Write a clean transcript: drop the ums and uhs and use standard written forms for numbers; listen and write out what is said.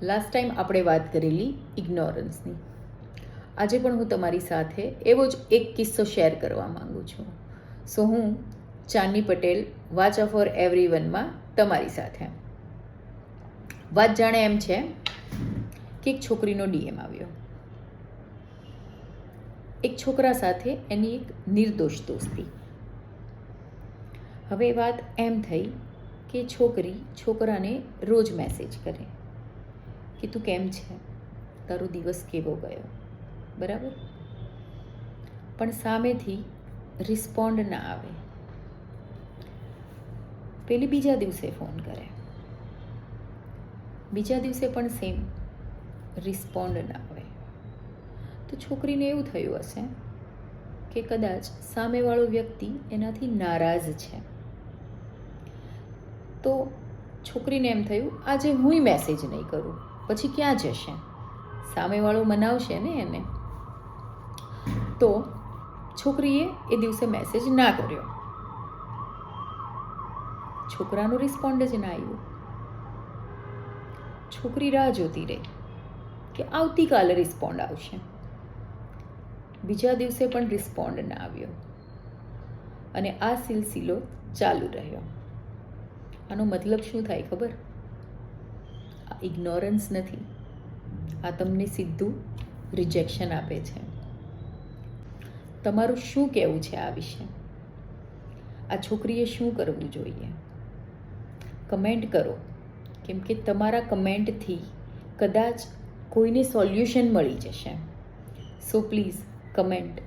Last time આપણે વાત કરેલી ઇગ્નોરન્સની. આજે પણ હું તમારી સાથે એવો જ એક કિસ્સો શેર કરવા માંગુ છું. સો હું ચાંદની પટેલ વાચા ફોર એવરીવનમાં તમારી સાથે. વાત જાણે એમ છે કે એક છોકરીનો ડીએમ આવ્યો. એક છોકરા સાથે એની એક નિર્દોષ દોસ્તી. હવે વાત એમ થઈ કે છોકરી છોકરાને રોજ મેસેજ કરે કે તું કેમ છે, તારો દિવસ કેવો ગયો, બરાબર. પણ સામેથી રિસ્પોન્ડ ના આવે. પેલી બીજા દિવસે ફોન કરે, બીજા દિવસે પણ સેમ, રિસ્પોન્ડ ના આવે. તો છોકરીને એવું થયું હશે કે કદાચ સામેવાળો વ્યક્તિ એનાથી નારાજ છે. તો છોકરીને એમ થયું આજે હુંય મેસેજ નહીં કરું, પછી ક્યાં જશે, સામેવાળો મનાવશે ને એને. તો છોકરીએ એ દિવસે મેસેજ ના કર્યો. છોકરાનો રિસ્પોન્ડ જ ના આવ્યો. છોકરી રાહ જોતી રહી કે આવતીકાલે રિસ્પોન્ડ આવશે. બીજા દિવસે પણ રિસ્પોન્ડ ના આવ્યો અને આ સિલસિલો ચાલુ રહ્યો. આનો મતલબ શું થાય ખબર? આ ઇગ્નોરન્સ નથી, આ તમને સીધું રિજેક્શન આપે છે. તમારું શું કહેવું છે આ વિશે? આ છોકરીએ શું કરવું જોઈએ? કમેન્ટ કરો, કેમ કે તમારા કમેન્ટથી કદાચ કોઈને સોલ્યુશન મળી જશે. So please comment.